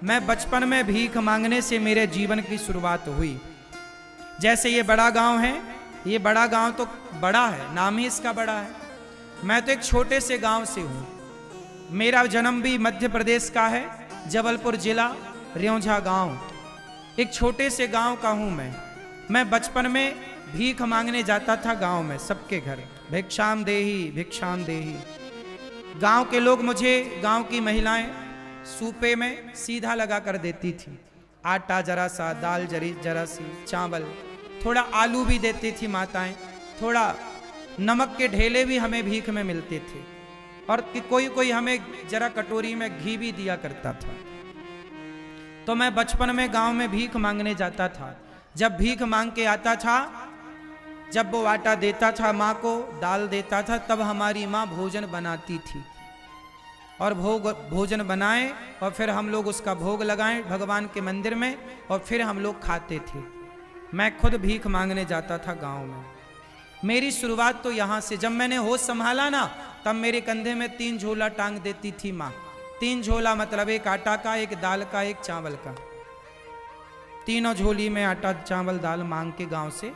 मैं बचपन में भीख मांगने से मेरे जीवन की शुरुआत हुई। जैसे ये बड़ा गांव है, ये बड़ा गांव तो बड़ा है, नाम ही इसका बड़ा है। मैं तो एक छोटे से गांव से हूँ। मेरा जन्म भी मध्य प्रदेश का है, जबलपुर जिला, रेौंझा गांव। एक छोटे से गांव का हूँ मैं बचपन में भीख मांगने जाता था गांव में, सबके घर भिक्षाम देही भिक्षाम देही। गांव के लोग मुझे, गांव की महिलाएं सूपे में सीधा लगा कर देती थी, आटा जरा सा, दाल जरा सी, चावल, थोड़ा आलू भी देती थी माताएं, थोड़ा नमक के ढेले भी हमें भीख में मिलते थे, और कोई हमें जरा कटोरी में घी भी दिया करता था। तो मैं बचपन में गांव में भीख मांगने जाता था। जब भीख मांग के आता था, जब वो आटा देता था माँ को, दाल देता था, तब हमारी माँ भोजन बनाती थी, और भोजन बनाए और फिर हम लोग उसका भोग लगाएं भगवान के मंदिर में, और फिर हम लोग खाते थे। मैं खुद भीख मांगने जाता था गांव में। मेरी शुरुआत तो यहाँ से, जब मैंने होश संभाला ना, तब मेरे कंधे में 3 झोला टांग देती थी माँ। 3 झोला मतलब एक आटा का, एक दाल का, एक चावल का। तीनों झोली में आटा चावल दाल मांग के गांव से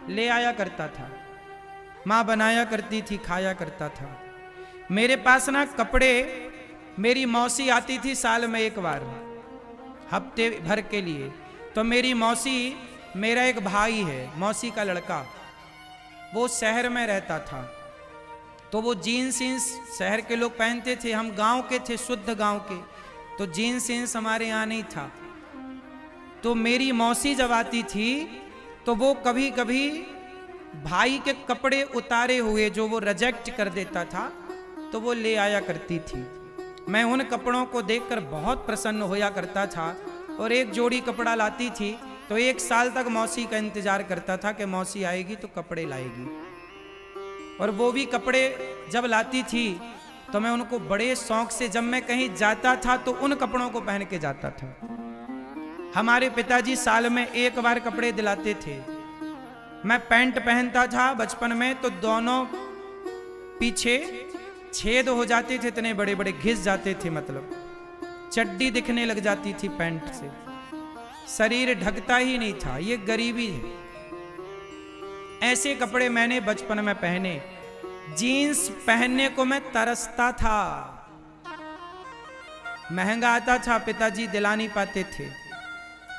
ले आया करता था। माँ बनाया करती थी, खाया करता था। मेरे पास ना कपड़े, मेरी मौसी आती थी साल में एक बार, हफ्ते भर के लिए। तो मेरी मौसी, मेरा एक भाई है मौसी का लड़का, वो शहर में रहता था, तो वो जीन्स शहर के लोग पहनते थे, हम गांव के थे, शुद्ध गांव के, तो जीन्स हमारे यहाँ नहीं था। तो मेरी मौसी जब आती थी तो वो कभी कभी भाई के कपड़े उतारे हुए जो वो रिजेक्ट कर देता था, तो वो ले आया करती थी। मैं उन कपड़ों को देखकर बहुत प्रसन्न होया करता था, और एक जोड़ी कपड़ा लाती थी तो 1 साल तक मौसी का इंतजार करता था कि मौसी आएगी तो कपड़े लाएगी। और वो भी कपड़े जब लाती थी तो मैं उनको बड़े शौक से, जब मैं कहीं जाता था तो उन कपड़ों को पहन के जाता था। हमारे पिताजी साल में 1 बार कपड़े दिलाते थे। मैं पैंट पहनता था बचपन में, तो दोनों पीछे छेद हो जाते थे, इतने बड़े बड़े घिस जाते थे, मतलब चड्डी दिखने लग जाती थी पैंट से, शरीर ढकता ही नहीं था। ये गरीबी है। ऐसे कपड़े मैंने बचपन में पहने। जीन्स पहनने को मैं तरसता था, महंगा आता था, पिताजी दिला नहीं पाते थे,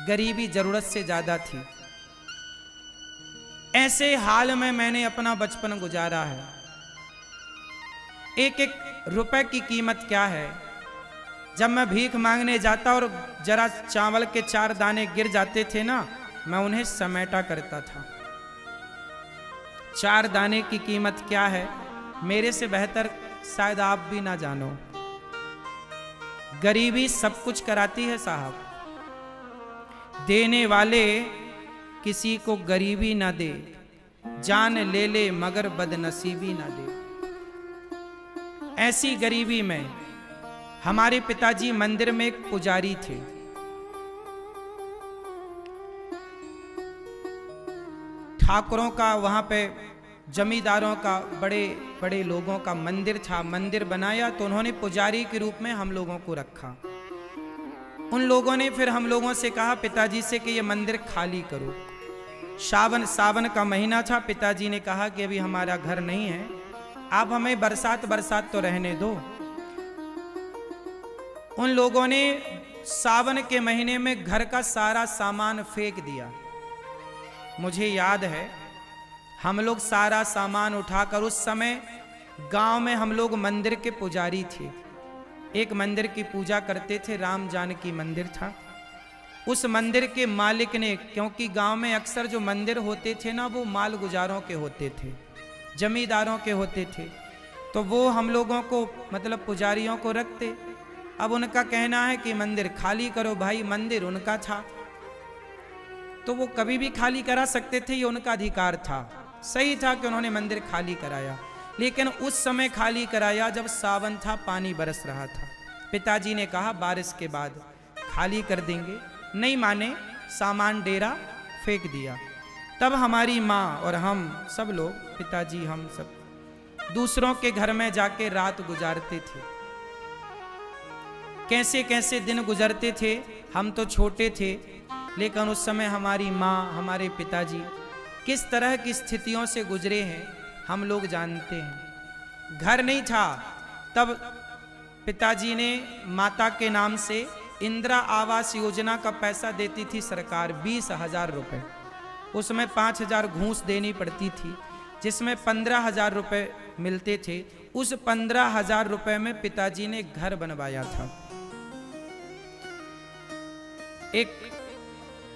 गरीबी जरूरत से ज्यादा थी। ऐसे हाल में मैंने अपना बचपन गुजारा है। एक रुपए की कीमत क्या है। जब मैं भीख मांगने जाता और जरा चावल के 4 दाने गिर जाते थे ना, मैं उन्हें समेटा करता था। 4 दाने की कीमत क्या है, मेरे से बेहतर शायद आप भी ना जानो। गरीबी सब कुछ कराती है साहब। देने वाले किसी को गरीबी ना दे, जान ले ले मगर बदनसीबी ना दे। ऐसी गरीबी में हमारे पिताजी मंदिर में एक पुजारी थे। ठाकुरों का, वहां पे जमींदारों का, बड़े बड़े लोगों का मंदिर था। मंदिर बनाया तो उन्होंने पुजारी के रूप में हम लोगों को रखा। उन लोगों ने फिर हम लोगों से कहा पिताजी से कि ये मंदिर खाली करो। सावन का महीना था। पिताजी ने कहा कि अभी हमारा घर नहीं है, आप हमें बरसात तो रहने दो। उन लोगों ने सावन के महीने में घर का सारा सामान फेंक दिया। मुझे याद है हम लोग सारा सामान उठाकर, उस समय गांव में हम लोग मंदिर के पुजारी थे, एक मंदिर की पूजा करते थे, राम जानकी मंदिर था। उस मंदिर के मालिक ने, क्योंकि गांव में अक्सर जो मंदिर होते थे ना, वो माल गुजारों के होते थे, जमींदारों के होते थे, तो वो हम लोगों को, मतलब पुजारियों को रखते। अब उनका कहना है कि मंदिर खाली करो। भाई मंदिर उनका था तो वो कभी भी खाली करा सकते थे, ये उनका अधिकार था। सही था कि उन्होंने मंदिर खाली कराया, लेकिन उस समय खाली कराया जब सावन था, पानी बरस रहा था। पिताजी ने कहा बारिश के बाद खाली कर देंगे, नहीं माने, सामान डेरा फेंक दिया। तब हमारी माँ और हम सब लोग, पिताजी हम सब, दूसरों के घर में जाके रात गुजारते थे। कैसे कैसे दिन गुजरते थे। हम तो छोटे थे, लेकिन उस समय हमारी माँ, हमारे पिताजी किस तरह की स्थितियों से गुजरे हैं हम लोग जानते हैं। घर नहीं था तब पिताजी ने माता के नाम से इंदिरा आवास योजना का पैसा देती थी सरकार, 20,000 रुपये। उसमें 5,000 घूस देनी पड़ती थी, जिसमें 15,000 रुपये मिलते थे। उस 15,000 रुपये में पिताजी ने घर बनवाया था। एक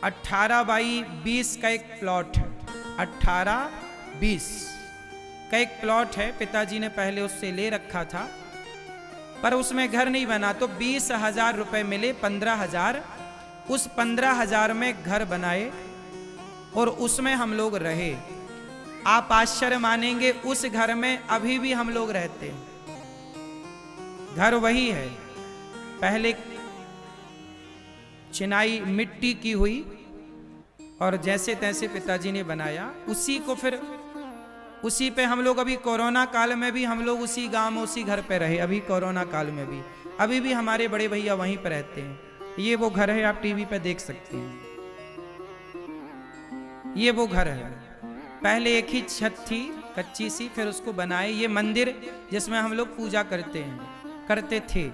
18x20 का एक प्लॉट है, 18-20 का एक प्लॉट है। पिताजी ने पहले उससे ले रखा था, पर उसमें घर नहीं बना, तो 20,000 रुपये मिले, 15,000। उस 15,000 में घर बनाए और उसमें हम लोग रहे। आप आश्चर्य मानेंगे, उस घर में अभी भी हम लोग रहते हैं। घर वही है, पहले चिनाई मिट्टी की हुई और जैसे तैसे पिताजी ने बनाया, उसी को फिर उसी पे हम लोग अभी कोरोना काल में भी हम लोग उसी गांव में उसी घर पे रहे। अभी कोरोना काल में भी अभी भी हमारे बड़े भैया वहीं पर रहते हैं। ये वो घर है, आप टीवी पे देख सकते हैं। ये वो घर है, पहले एक ही छत थी कच्ची सी, फिर उसको बनाए। ये मंदिर जिसमें हम लोग पूजा करते थे।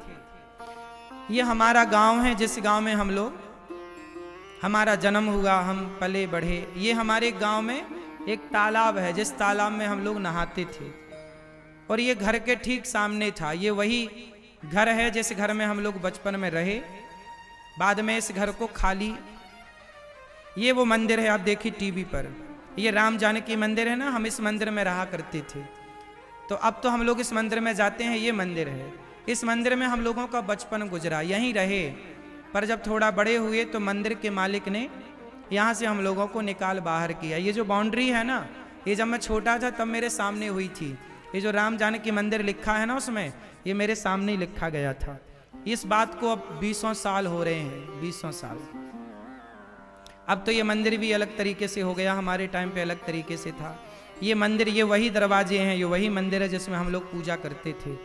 ये हमारा गांव है, जिस गांव में हम लोग, हमारा जन्म हुआ, हम पले बढ़े। ये हमारे गांव में एक तालाब है, जिस तालाब में हम लोग नहाते थे, और ये घर के ठीक सामने था। ये वही घर है जिस घर में हम लोग बचपन में रहे। बाद में इस घर को खाली, ये वो मंदिर है, आप देखिए टीवी पर, ये राम जानकी मंदिर है ना, हम इस मंदिर में रहा करते थे। तो अब तो हम लोग इस मंदिर में जाते हैं। ये मंदिर है, इस मंदिर में हम लोगों का बचपन गुजरा, यहीं रहे। पर जब थोड़ा बड़े हुए तो मंदिर के मालिक ने यहाँ से हम लोगों को निकाल बाहर किया। ये जो बाउंड्री है ना, ये जब मैं छोटा था तब मेरे सामने हुई थी। ये जो राम जानकी मंदिर लिखा है ना उसमें, ये मेरे सामने ही लिखा गया था। इस बात को अब 20 साल हो रहे हैं, 20 साल। अब तो ये मंदिर भी अलग तरीके से हो गया, हमारे टाइम पे अलग तरीके से था। ये मंदिर, ये वही दरवाजे हैं, ये वही मंदिर है जिसमें हम लोग पूजा करते थे।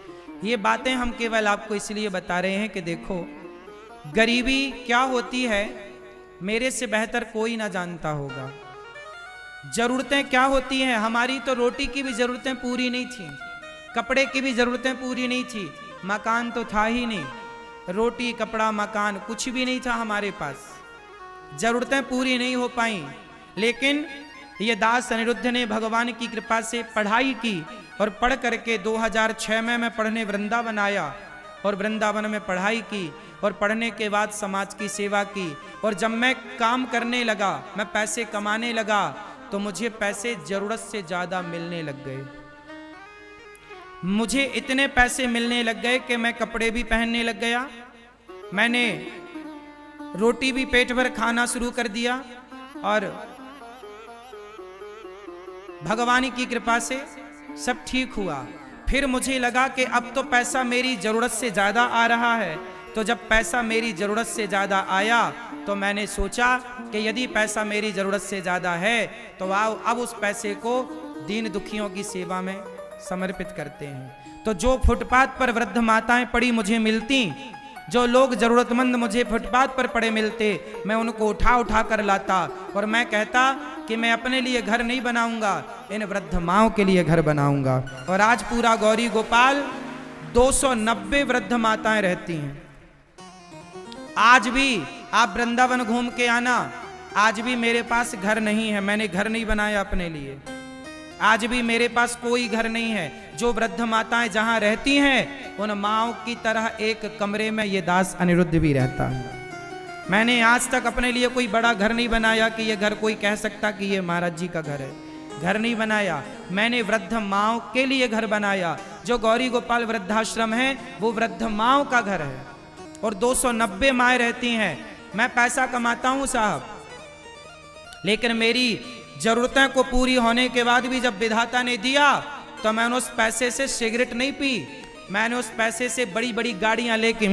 ये बातें हम केवल आपको इसलिए बता रहे हैं कि देखो गरीबी क्या होती है, मेरे से बेहतर कोई ना जानता होगा। जरूरतें क्या होती हैं, हमारी तो रोटी की भी जरूरतें पूरी नहीं थी, कपड़े की भी जरूरतें पूरी नहीं थी, मकान तो था ही नहीं। रोटी, कपड़ा, मकान कुछ भी नहीं था हमारे पास, जरूरतें पूरी नहीं हो पाई। लेकिन ये दास अनिरुद्ध ने भगवान की कृपा से पढ़ाई की, और पढ़ करके 2006 में मैं पढ़ने वृंदावन आया, और वृंदावन में पढ़ाई की, और पढ़ने के बाद समाज की सेवा की। और जब मैं काम करने लगा, मैं पैसे कमाने लगा, तो मुझे पैसे जरूरत से ज्यादा मिलने लग गए। मुझे इतने पैसे मिलने लग गए कि मैं कपड़े भी पहनने लग गया, मैंने रोटी भी पेट भर खाना शुरू कर दिया, और भगवान की कृपा से सब ठीक हुआ। फिर मुझे लगा कि अब तो पैसा मेरी जरूरत से ज्यादा आ रहा है। तो जब पैसा मेरी जरूरत से ज्यादा आया तो मैंने सोचा कि यदि पैसा मेरी जरूरत से ज्यादा है तो आओ अब उस पैसे को दीन दुखियों की सेवा में समर्पित करते हैं। तो जो फुटपाथ पर वृद्ध माताएं पड़ी मुझे मिलती, जो लोग जरूरतमंद मुझे फुटपाथ पर पड़े मिलते, मैं उनको उठा उठा कर लाता, और मैं कहता कि मैं अपने लिए घर नहीं बनाऊंगा, इन वृद्ध माओं के लिए घर बनाऊंगा। और आज पूरा गौरी गोपाल 290 वृद्ध माताएं रहती हैं। आज भी आप वृंदावन घूम के आना, आज भी मेरे पास घर नहीं है, मैंने घर नहीं बनाया अपने लिए। आज भी मेरे पास कोई घर नहीं है। जो वृद्ध माताएं जहां रहती हैं, उन माओं की तरह एक कमरे में ये दास अनिरुद्ध भी रहता है। मैंने आज तक अपने लिए कोई बड़ा घर नहीं बनाया कि ये घर कोई कह सकता कि ये महाराज जी का घर है। घर नहीं बनाया, मैंने वृद्ध माओं के लिए घर बनाया। जो गौरी गोपाल वृद्धाश्रम है वो वृद्ध माओं का घर है, और 290 माएँ रहती हैं। मैं पैसा कमाता हूं साहब, लेकिन मेरी जरूरतें को पूरी होने के बाद भी जब विधाता ने दिया तो मैंने उस पैसे से सिगरेट नहीं पी, मैंने उस पैसे से बड़ी बड़ी गाड़ियां लेके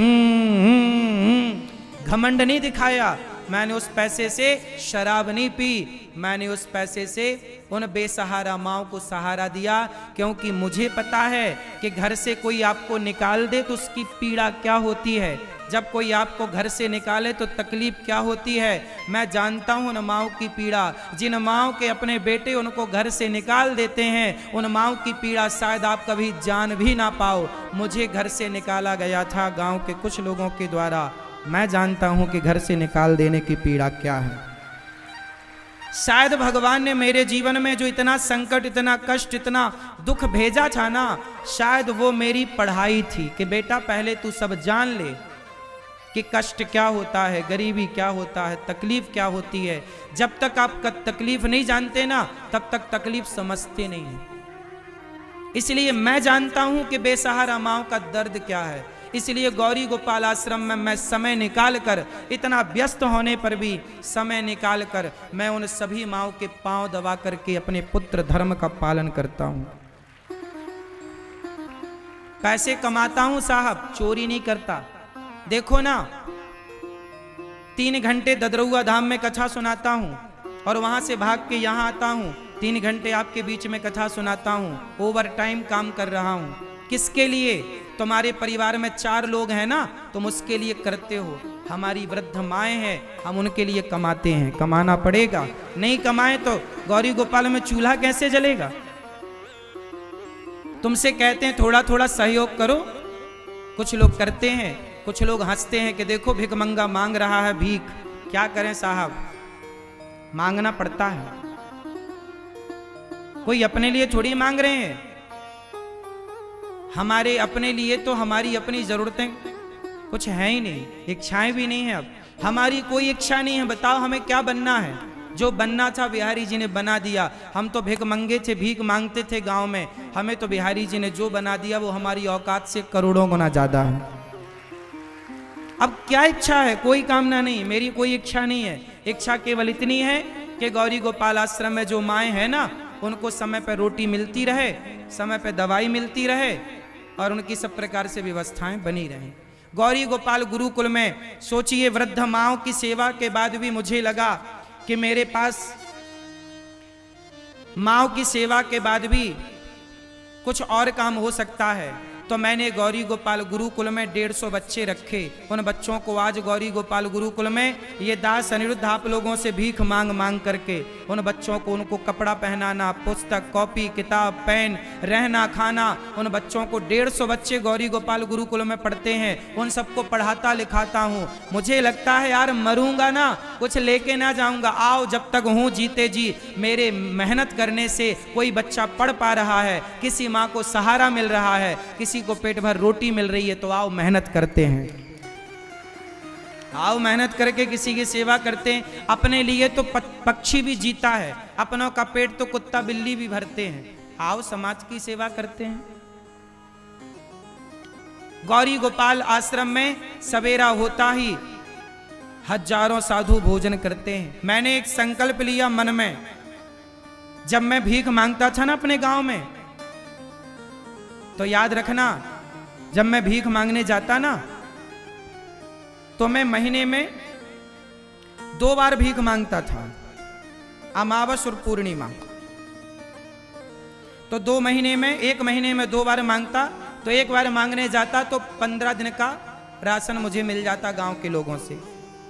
घमंड नहीं दिखाया, मैंने उस पैसे से शराब नहीं पी, मैंने उस पैसे से उन बेसहारा माओं को सहारा दिया। क्योंकि मुझे पता है कि घर से कोई आपको निकाल दे तो उसकी पीड़ा क्या होती है। जब कोई आपको घर से निकाले तो तकलीफ क्या होती है। मैं जानता हूं उन माओं की पीड़ा, जिन माओं के अपने बेटे उनको घर से निकाल देते हैं, उन माओं की पीड़ा शायद आप कभी जान भी ना पाओ। मुझे घर से निकाला गया था गांव के कुछ लोगों के द्वारा, मैं जानता हूं कि घर से निकाल देने की पीड़ा क्या है। शायद भगवान ने मेरे जीवन में जो इतना संकट, इतना कष्ट, इतना दुख भेजा था ना, शायद वो मेरी पढ़ाई थी कि बेटा पहले तू सब जान ले कि कष्ट क्या होता है, गरीबी क्या होता है, तकलीफ क्या होती है। जब तक आप तकलीफ नहीं जानते ना, तब तक तकलीफ समझते नहीं हैं। इसलिए मैं जानता हूं कि बेसहारा माओ का दर्द क्या है। इसलिए गौरी गोपाल आश्रम में मैं समय निकाल कर, इतना व्यस्त होने पर भी समय निकाल कर मैं उन सभी माओं के पांव दबा करके अपने पुत्र धर्म का पालन करता हूं। पैसे कमाता हूं साहब, चोरी नहीं करता। देखो ना, 3 घंटे ददरुआ धाम में कथा सुनाता हूं और वहां से भाग के यहां आता हूं, 3 घंटे आपके बीच में कथा सुनाता हूं, ओवर टाइम काम कर रहा हूं। किसके लिए? तुम्हारे परिवार में 4 लोग हैं ना, तुम उसके लिए करते हो। हमारी वृद्ध माएँ हैं, हम उनके लिए कमाते हैं, कमाना पड़ेगा। नहीं कमाए तो गौरी गोपाल में चूल्हा कैसे जलेगा। तुमसे कहते हैं थोड़ा थोड़ा सहयोग करो, कुछ लोग करते हैं, कुछ लोग हंसते हैं कि देखो भिखमंगा मांग रहा है भीख। क्या करें साहब, मांगना पड़ता है। कोई अपने लिए थोड़ी मांग रहे हैं, हमारे अपने लिए तो हमारी अपनी जरूरतें कुछ है ही नहीं, इच्छाएं भी नहीं है। अब हमारी कोई इच्छा नहीं है। बताओ हमें क्या बनना है? जो बनना था बिहारी जी ने बना दिया। हम तो भिख मंगे थे, भीख मांगते थे गांव में, हमें तो बिहारी जी ने जो बना दिया वो हमारी औकात से करोड़ों गुना ज्यादा है। अब क्या इच्छा है? कोई कामना नहीं, मेरी कोई इच्छा नहीं है। इच्छा केवल इतनी है कि गौरी गोपाल आश्रम में जो माएँ हैं ना, उनको समय पर रोटी मिलती रहे, समय पर दवाई मिलती रहे और उनकी सब प्रकार से व्यवस्थाएं बनी रहें। गौरी गोपाल गुरुकुल में सोचिए, वृद्ध माओं की सेवा के बाद भी मुझे लगा कि मेरे पास माओं की सेवा के बाद भी कुछ और काम हो सकता है। तो मैंने गौरी गोपाल गुरुकुल में 150 बच्चे रखे। उन बच्चों को आज गौरी गोपाल गुरुकुल में ये दास अनिरुद्ध आप लोगों से भीख मांग मांग करके उन बच्चों को, उनको कपड़ा पहनाना, पुस्तक, कॉपी, किताब, पेन, रहना, खाना, उन बच्चों को 150 बच्चे गौरी गोपाल गुरुकुल में पढ़ते हैं, उन सबको पढ़ाता लिखाता हूँ। मुझे लगता है यार मरूंगा ना, कुछ लेके ना जाऊंगा। आओ जब तक हूँ जीते जी, मेरे मेहनत करने से कोई बच्चा पढ़ पा रहा है, किसी माँ को सहारा मिल रहा है, किसी को पेट भर रोटी मिल रही है, तो आओ मेहनत करते हैं। आओ मेहनत करके किसी की सेवा करते हैं। अपने लिए तो पक्षी भी जीता है, अपनों का पेट तो कुत्ता बिल्ली भी भरते हैं। आओ समाज की सेवा करते हैं। गौरी गोपाल आश्रम में सवेरा होता ही हजारों साधु भोजन करते हैं। मैंने एक संकल्प लिया मन में, जब मैं भीख मांगता था ना अपने गांव में, तो याद रखना, जब मैं भीख मांगने जाता ना, तो मैं महीने में 2 बार भीख मांगता था, अमावस और पूर्णिमा। तो 2 महीने में, 1 महीने में 2 बार मांगता, तो 1 बार मांगने जाता तो 15 दिन का राशन मुझे मिल जाता गांव के लोगों से।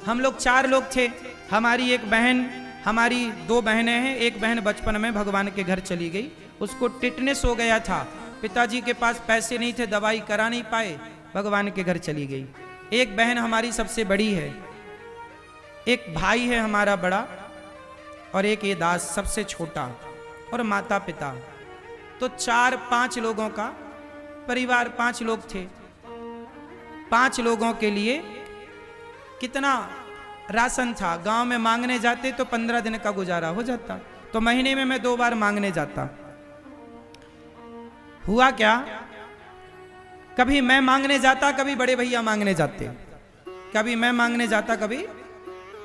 हम लोग 4 लोग थे, हमारी एक बहन, हमारी 2 बहनें हैं। एक बहन बचपन में भगवान के घर चली गई, उसको टिटनेस हो गया था, पिताजी के पास पैसे नहीं थे, दवाई करा नहीं पाए, भगवान के घर चली गई। एक बहन हमारी सबसे बड़ी है, एक भाई है हमारा बड़ा, और एक ये दास सबसे छोटा, और माता पिता। तो 4-5 लोगों का परिवार, 5 लोग थे। 5 लोगों के लिए कितना राशन था। गांव में मांगने जाते तो 15 दिन का गुजारा हो जाता। तो महीने में मैं 2 बार मांगने जाता। हुआ क्या, कभी मैं मांगने जाता, कभी बड़े भैया मांगने जाते, कभी मैं मांगने जाता, कभी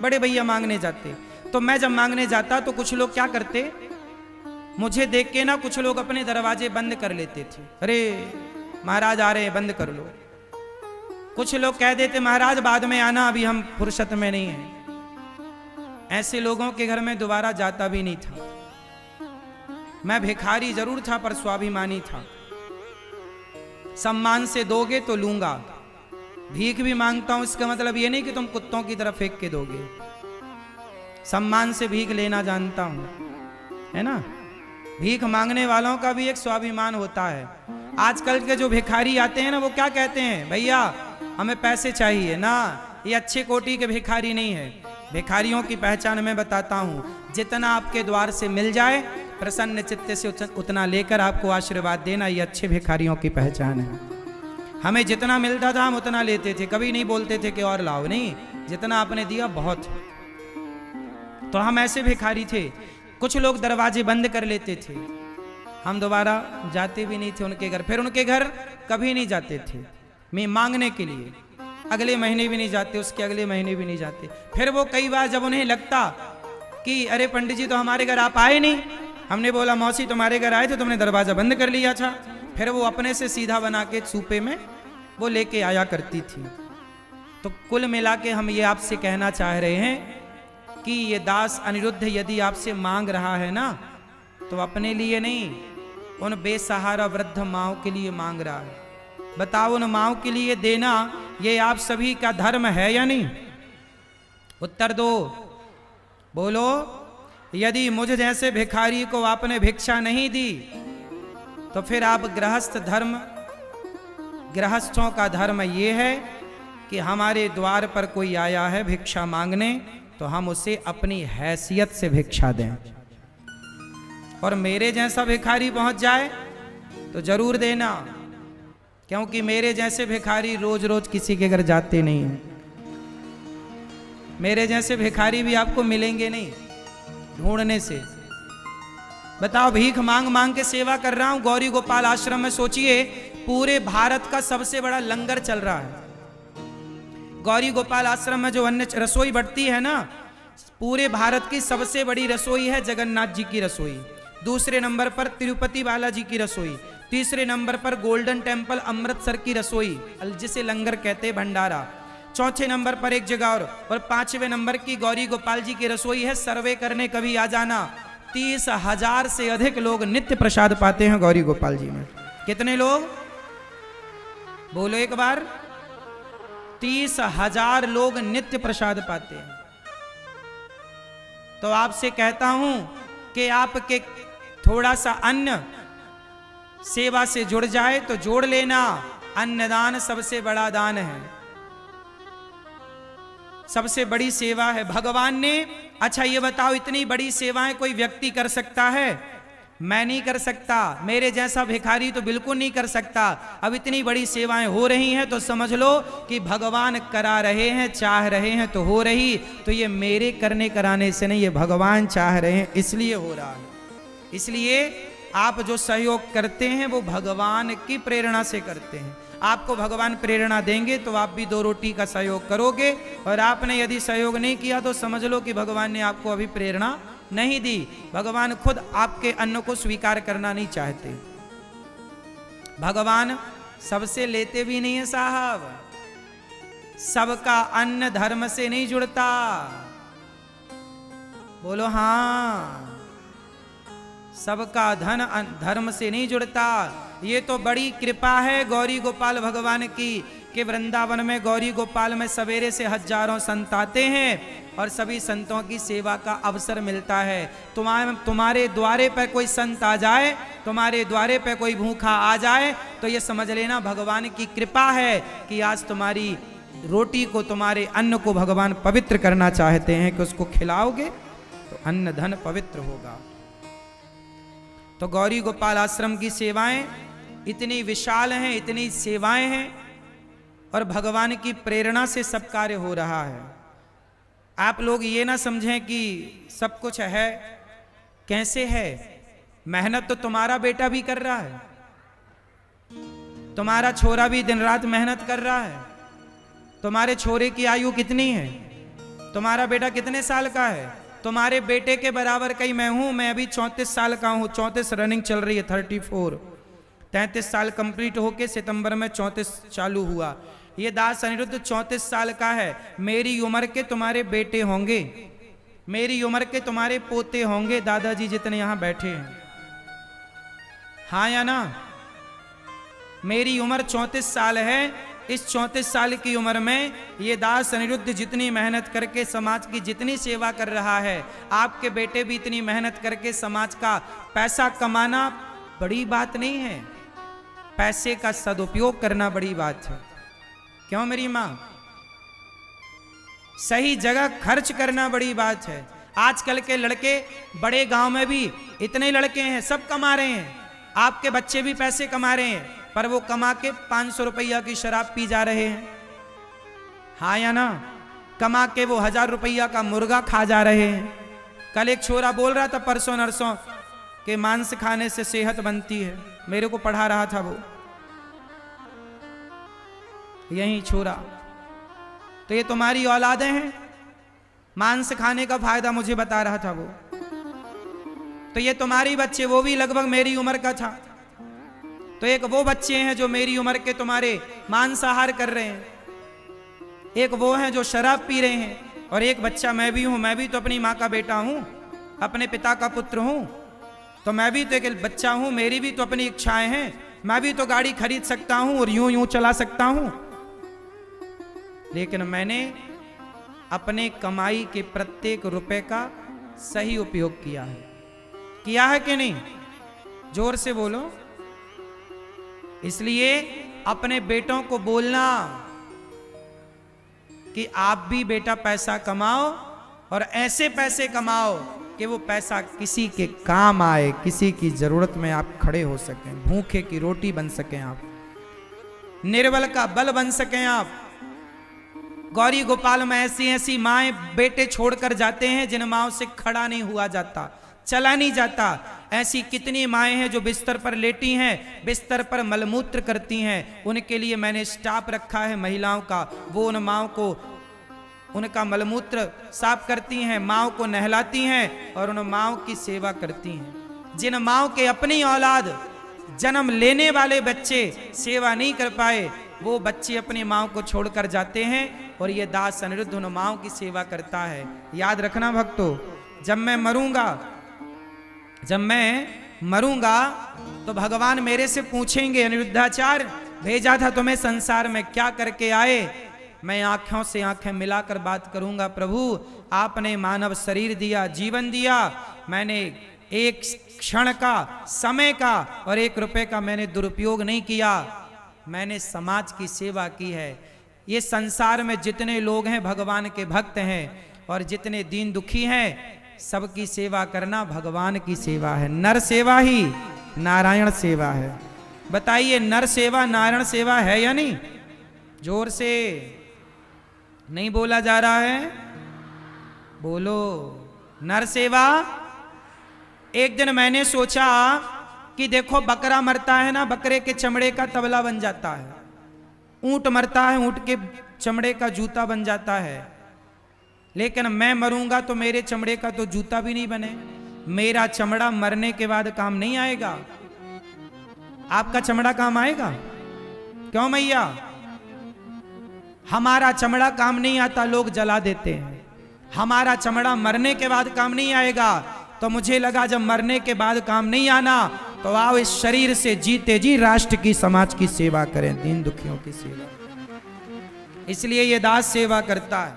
बड़े भैया मांगने जाते। तो मैं जब मांगने जाता तो कुछ लोग क्या करते, मुझे देख के ना कुछ लोग अपने दरवाजे बंद कर लेते थे। अरे महाराज आ रहे हैं, बंद कर लो। कुछ लोग कह देते महाराज बाद में आना, अभी हम फुर्सत में नहीं हैं। ऐसे लोगों के घर में दोबारा जाता भी नहीं था। मैं भिखारी जरूर था पर स्वाभिमानी था। सम्मान से दोगे तो लूंगा, भीख भी मांगता हूं इसका मतलब ये नहीं कि तुम कुत्तों की तरफ फेंक के दोगे। सम्मान से भीख लेना जानता हूं, है ना। भीख मांगने वालों का भी एक स्वाभिमान होता है। आजकल के जो भिखारी आते हैं ना, वो क्या कहते हैं, भैया हमें पैसे चाहिए ना। ये अच्छे कोटि के भिखारी नहीं है। भिखारियों की पहचान मैं बताता हूं, जितना आपके द्वार से मिल जाए प्रसन्न चित्त से उतना लेकर आपको आशीर्वाद देना, ये अच्छे भिखारियों की पहचान है। हमें जितना मिलता था हम उतना लेते थे, कभी नहीं बोलते थे कि और लाओ, नहीं, जितना आपने दिया बहुत। तो हम ऐसे भिखारी थे। कुछ लोग दरवाजे बंद कर लेते थे, हम दोबारा जाते भी नहीं थे उनके घर। फिर उनके घर कभी नहीं जाते थे मैं मांगने के लिए, अगले महीने भी नहीं जाते, उसके अगले महीने भी नहीं जाते। फिर वो कई बार जब उन्हें लगता कि अरे पंडित जी तो हमारे घर आप आए नहीं, हमने बोला मौसी तुम्हारे घर आए थे, तुमने दरवाजा बंद कर लिया था, फिर वो अपने से सीधा बना के सूपे में वो लेके आया करती थी। तो कुल मिला के हम ये आपसे कहना चाह रहे हैं कि ये दास अनिरुद्ध यदि आपसे मांग रहा है ना, तो अपने लिए नहीं, उन बेसहारा वृद्ध माओ के लिए मांग रहा है। बताओ, उन माओ के लिए देना ये आप सभी का धर्म है या नहीं? उत्तर दो, बोलो। यदि मुझ जैसे भिखारी को आपने भिक्षा नहीं दी, तो फिर आप गृहस्थों का धर्म ये है कि हमारे द्वार पर कोई आया है भिक्षा मांगने, तो हम उसे अपनी हैसियत से भिक्षा दें। और मेरे जैसा भिखारी पहुंच जाए तो जरूर देना, क्योंकि मेरे जैसे भिखारी रोज रोज किसी के घर जाते नहीं हैं। मेरे जैसे भिखारी भी आपको मिलेंगे नहीं ढूंढने से। बताओ, भीख मांग मांग के सेवा कर रहा हूं गौरी गोपाल आश्रम में। सोचिए, पूरे भारत का सबसे बड़ा लंगर चल रहा है। गौरी गोपाल आश्रम में जो अन्न रसोई बढ़ती है ना, पूरे भारत की सबसे बड़ी रसोई है जगन्नाथ जी की रसोई। दूसरे नंबर पर तिरुपति बालाजी की रसोई। तीसरे नंबर पर गोल्डन टेम्पल अमृतसर की रसोई, जिसे लंगर कहते भंडारा। चौथे नंबर पर एक जगह और 5वें नंबर की गौरी गोपाल जी की रसोई है। सर्वे करने कभी आ जाना। 30,000 से अधिक लोग नित्य प्रसाद पाते हैं गौरी गोपाल जी में। कितने लोग? बोलो एक बार। 30,000 लोग नित्य प्रसाद पाते हैं। तो आपसे कहता हूं कि आपके थोड़ा सा अन्न सेवा से जुड़ जाए तो जोड़ लेना। अन्नदान सबसे बड़ा दान है, सबसे बड़ी सेवा है भगवान ने। अच्छा ये बताओ, इतनी बड़ी सेवाएं कोई व्यक्ति कर सकता है? मैं नहीं कर सकता, मेरे जैसा भिखारी तो बिल्कुल नहीं कर सकता। अब इतनी बड़ी सेवाएं हो रही हैं तो समझ लो कि भगवान करा रहे हैं, चाह रहे हैं तो हो रही। तो ये मेरे करने कराने से नहीं, ये भगवान चाह रहे हैं इसलिए हो रहा है। इसलिए आप जो सहयोग करते हैं वो भगवान की प्रेरणा से करते हैं। आपको भगवान प्रेरणा देंगे तो आप भी 2 रोटी का सहयोग करोगे, और आपने यदि सहयोग नहीं किया तो समझ लो कि भगवान ने आपको अभी प्रेरणा नहीं दी। भगवान खुद आपके अन्न को स्वीकार करना नहीं चाहते। भगवान सबसे लेते भी नहीं है साहब। सबका अन्न धर्म से नहीं जुड़ता। बोलो हाँ। सबका धन धर्म से नहीं जुड़ता। ये तो बड़ी कृपा है गौरी गोपाल भगवान की कि वृंदावन में गौरी गोपाल में सवेरे से हजारों संत आते हैं और सभी संतों की सेवा का अवसर मिलता है। तुम्हारे द्वारे पर कोई संत आ जाए, तुम्हारे द्वारे पर कोई भूखा आ जाए, तो ये समझ लेना भगवान की कृपा है कि आज तुम्हारी रोटी को, तुम्हारे अन्न को भगवान पवित्र करना चाहते हैं कि उसको खिलाओगे तो अन्न धन पवित्र होगा। तो गौरी गोपाल आश्रम की सेवाएं इतनी विशाल हैं, इतनी सेवाएं हैं, और भगवान की प्रेरणा से सब कार्य हो रहा है। आप लोग ये ना समझें कि सब कुछ है। कैसे है? मेहनत तो तुम्हारा बेटा भी कर रहा है, तुम्हारा छोरा भी दिन रात मेहनत कर रहा है। तुम्हारे छोरे की आयु कितनी है? तुम्हारा बेटा कितने साल का है? तुम्हारे बेटे के बराबर कहीं मैं हूं। मैं अभी 34 साल का हूं, 34 रनिंग चल रही है, 34। 33 साल कंप्लीट होके सितंबर में 34 चालू हुआ। ये दास अनिरुद्ध 34 साल का है। मेरी उम्र के तुम्हारे बेटे होंगे, मेरी उम्र के तुम्हारे पोते होंगे, दादाजी जितने यहां बैठे हैं। हाँ या ना? मेरी उम्र 34 साल है, इस 34 साल की उम्र में ये दास अनिरुद्ध जितनी मेहनत करके समाज की जितनी सेवा कर रहा है, आपके बेटे भी इतनी मेहनत करके समाज का पैसा कमाना बड़ी बात नहीं है, पैसे का सदुपयोग करना बड़ी बात है। क्यों मेरी माँ? सही जगह खर्च करना बड़ी बात है। आजकल के लड़के बड़े गांव में भी इतने लड़के हैं, सब कमा रहे हैं, आपके बच्चे भी पैसे कमा रहे हैं, पर वो कमा के 500 रुपया की शराब पी जा रहे हैं, हाँ या ना? कमा के वो 1000 रुपया का मुर्गा खा जा रहे हैं। कल एक छोरा बोल रहा था परसों नरसों के मांस खाने से सेहत बनती है, मेरे को पढ़ा रहा था वो, यही छोरा। तो ये तुम्हारी औलादें हैं, मांस खाने का फायदा मुझे बता रहा था वो। तो ये तुम्हारी बच्चे, वो भी लगभग मेरी उम्र का था। तो एक वो बच्चे हैं जो मेरी उम्र के तुम्हारे मांसाहार कर रहे हैं, एक वो हैं जो शराब पी रहे हैं, और एक बच्चा मैं भी हूं। मैं भी तो अपनी माँ का बेटा हूं, अपने पिता का पुत्र हूं, तो मैं भी तो एक बच्चा हूं, मेरी भी तो अपनी इच्छाएं हैं, मैं भी तो गाड़ी खरीद सकता हूं और यूं यूं चला सकता हूं। लेकिन मैंने अपने कमाई के प्रत्येक रुपए का सही उपयोग किया है कि नहीं? जोर से बोलो। इसलिए अपने बेटों को बोलना कि आप भी बेटा पैसा कमाओ, और ऐसे पैसे कमाओ कि वो पैसा किसी के काम आए, किसी की जरूरत में आप खड़े हो सकें, भूखे की रोटी बन सकें आप, निर्बल का बल बन सकें आप। गौरी गोपाल में ऐसी ऐसी माएं बेटे छोड़कर जाते हैं जिन माओं से खड़ा नहीं हुआ जाता, चला नहीं जाता। ऐसी कितनी माएं हैं जो बिस्तर पर लेटी हैं, बिस्तर पर मलमूत्र करती हैं। उनके लिए मैंने स्टाफ रखा है महिलाओं का, वो उन माओं को उनका मलमूत्र साफ करती हैं, माओं को नहलाती हैं और उन माओं की सेवा करती हैं। जिन माओं के अपनी औलाद, जन्म लेने वाले बच्चे सेवा नहीं कर पाए, वो बच्चे अपनी माओं को छोड़कर जाते हैं, और ये दास अनिरुद्ध उन माओं की सेवा करता है। याद रखना भक्तों, जब मैं मरूंगा तो भगवान मेरे से पूछेंगे, अनिरुद्धाचार्य भेजा था तुम्हें संसार में, क्या करके आए? मैं आंखों से आंखें मिलाकर बात करूंगा, प्रभु आपने मानव शरीर दिया, जीवन दिया, मैंने एक क्षण का, समय का और 1 रुपए का मैंने दुरुपयोग नहीं किया, मैंने समाज की सेवा की है। ये संसार में जितने लोग हैं भगवान के भक्त हैं, और जितने दीन दुखी हैं सबकी सेवा करना भगवान की सेवा है। नर सेवा ही नारायण सेवा है। बताइए, नर सेवा नारायण सेवा है या नहीं? जोर से नहीं बोला जा रहा है, बोलो। नर सेवा। एक दिन मैंने सोचा कि देखो बकरा मरता है ना, बकरे के चमड़े का तबला बन जाता है, ऊंट मरता है, ऊंट के चमड़े का जूता बन जाता है, लेकिन मैं मरूंगा तो मेरे चमड़े का तो जूता भी नहीं बने, मेरा चमड़ा मरने के बाद काम नहीं आएगा। आपका चमड़ा काम आएगा? क्यों मैया? हमारा चमड़ा काम नहीं आता, लोग जला देते हैं। हमारा चमड़ा मरने के बाद काम नहीं आएगा, तो मुझे लगा जब मरने के बाद काम नहीं आना तो आओ इस शरीर से जीते जी राष्ट्र की, समाज की सेवा करें, दीन दुखियों की सेवा। इसलिए ये दास सेवा करता है,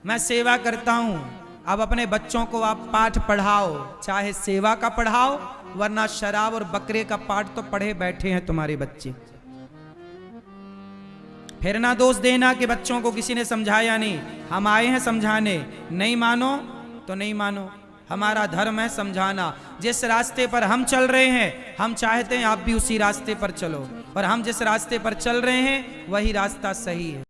मैं सेवा करता हूं। अब अपने बच्चों को आप पाठ पढ़ाओ, चाहे सेवा का पढ़ाओ, वरना शराब और बकरे का पाठ तो पढ़े बैठे हैं तुम्हारे बच्चे। फिर ना दोष देना कि बच्चों को किसी ने समझाया नहीं, हम आए हैं समझाने, नहीं मानो तो नहीं मानो, हमारा धर्म है समझाना। जिस रास्ते पर हम चल रहे हैं, हम चाहते हैं आप भी उसी रास्ते पर चलो, और हम जिस रास्ते पर चल रहे हैं वही रास्ता सही है।